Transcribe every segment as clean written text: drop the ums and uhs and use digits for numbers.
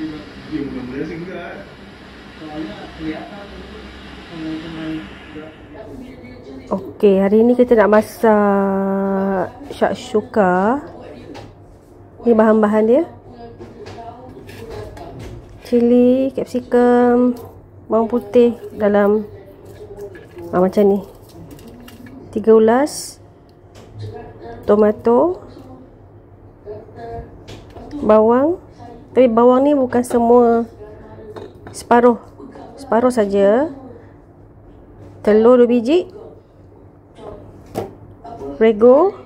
Dia mula-mula singkat. Okey, hari ni kita nak masak shakshuka. Ni bahan-bahan dia: cili, capsicum, bawang putih dalam macam ni, 3 ulas, tomato, bawang. Tapi bawang ni bukan semua, separuh saja. Telur 2 biji, rego,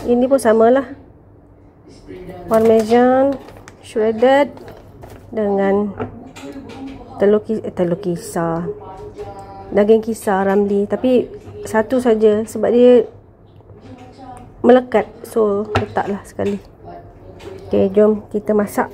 ini pun samalah, parmesan shredded dengan telur kisar, daging kisar ramli, tapi satu saja sebab dia melekat, so letaklah sekali. Okey, jom kita masak.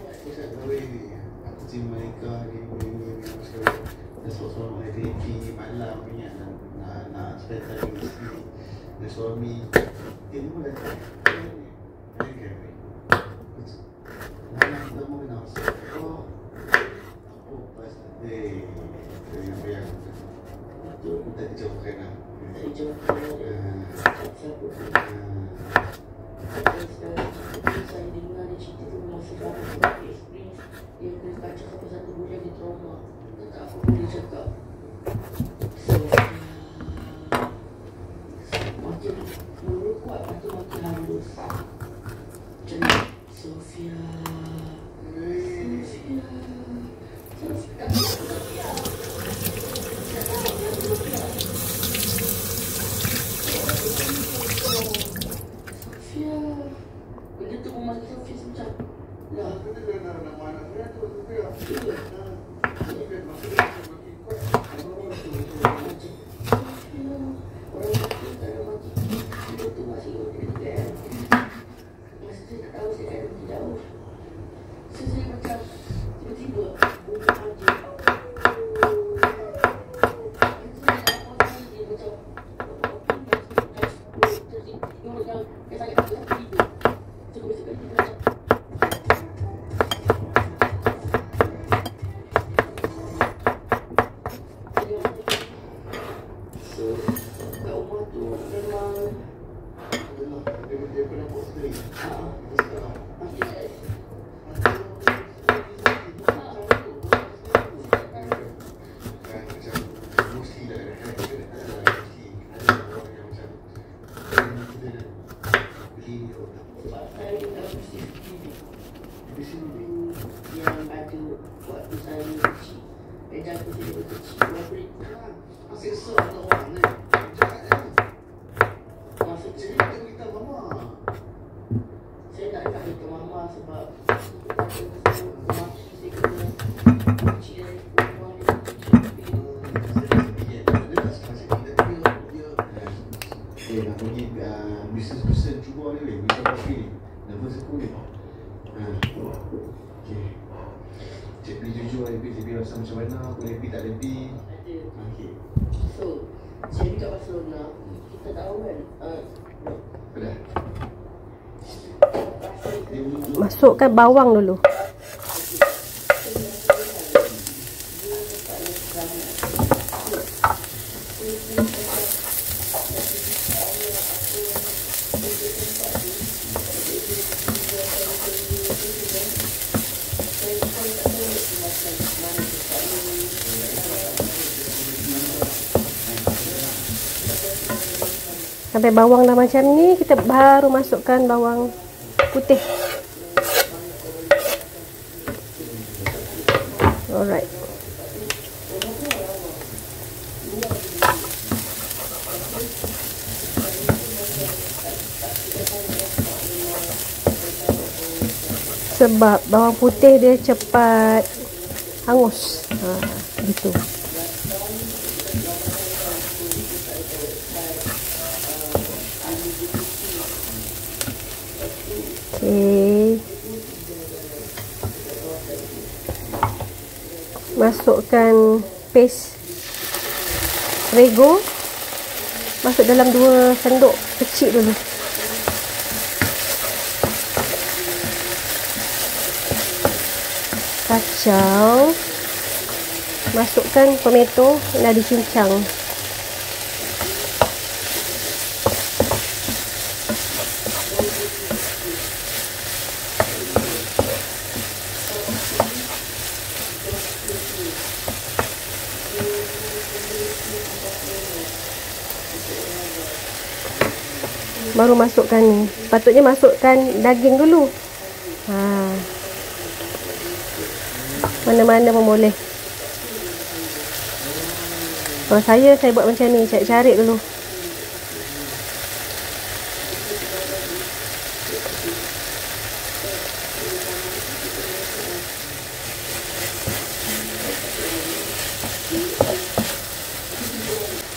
Macam mana aku lebih tak lebih ada. Okey. So, saya kat Barcelona, kita tahu kan dah. Masukkan bawang dulu. Sampai bawang dah macam ni, kita baru masukkan bawang putih. Alright. Sebab bawang putih dia cepat hangus. Gitu. Okey. Masukkan paste rego. Masuk dalam 2 sendok kecil dulu. kacau. Masukkan tomato yang dah dicincang. Baru masukkan ni. Patutnya masukkan daging dulu. Mana-mana pun boleh. Kalau saya buat macam ni, cari dulu.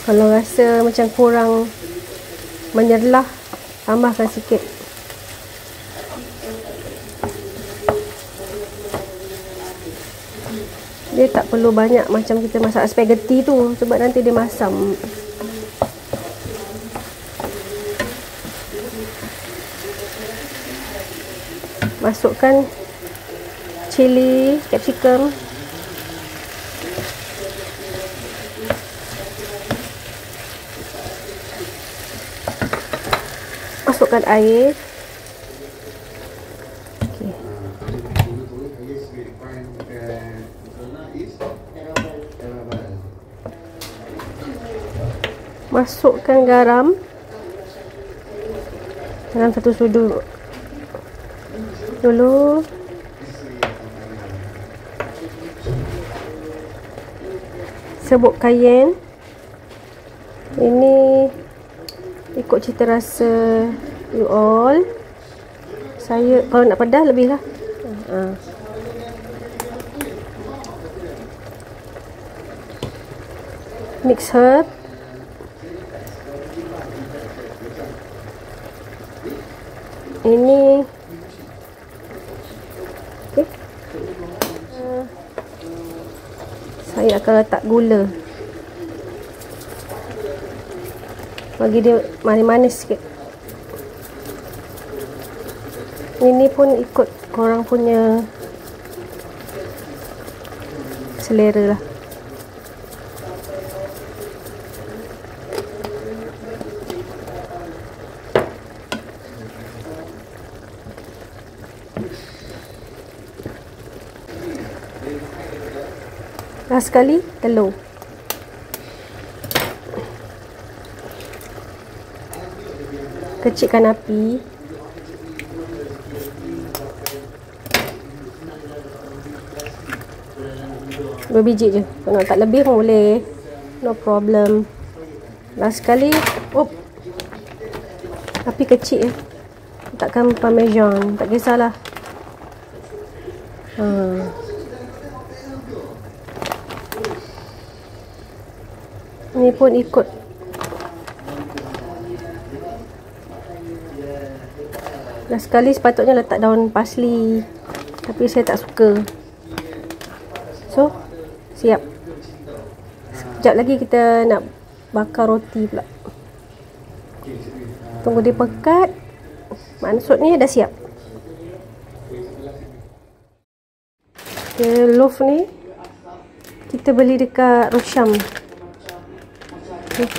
Kalau rasa macam kurang menyerlah, tambahkan sikit. Dia tak perlu banyak macam kita masak spaghetti tu, sebab nanti dia masam. Masukkan cili, capsicum. Masukkan air. Okey. Masukkan garam dalam 1 sudu dulu. Serbuk cayenne. Ini ikut cita rasa you all. Saya kalau nak pedas lebih lah. Mix herb. Ini okay. Saya akan letak gula, bagi dia manis-manis sikit. Ini pun ikut korang punya selera lah. Last sekali, telur. Kecilkan api. Dua biji je. Kalau nak tak lebih pun boleh. No problem. Last sekali. Api kecil je. Letakkan parmesan. Tak kisahlah. Ini pun ikut. Last sekali sepatutnya letak daun parsley, tapi saya tak suka. So, siap. Sekejap lagi kita nak bakar roti pula. Tunggu dia pekat. Maksudnya dah siap. Okay, loaf ni kita beli dekat Rosham. Okay.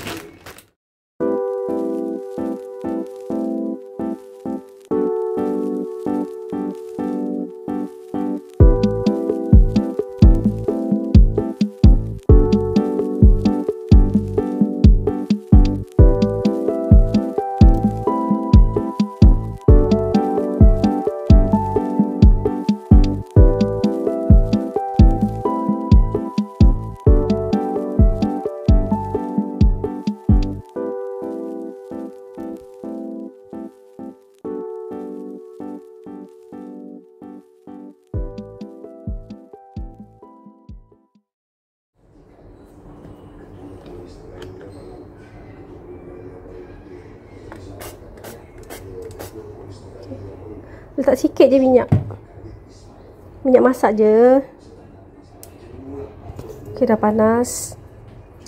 Letak sikit je minyak. Minyak masak je. Okay, dah panas.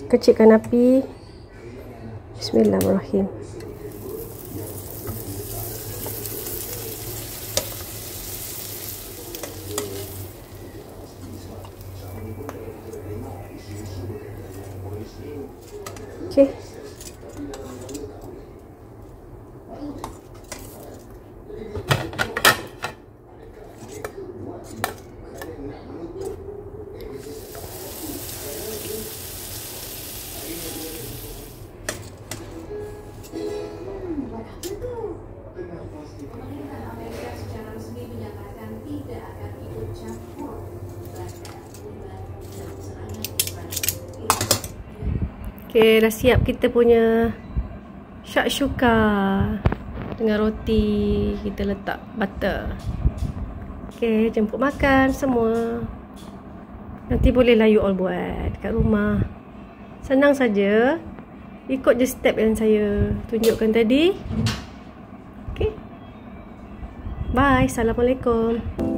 Kecilkan api. Bismillahirrahmanirrahim. Okay. Okay, dah siap kita punya shakshuka dengan roti. Kita letak butter. Okay, jemput makan semua. Nanti bolehlah you all buat kat rumah. Senang saja. Ikut je step yang saya tunjukkan tadi. Okay. Bye. Assalamualaikum.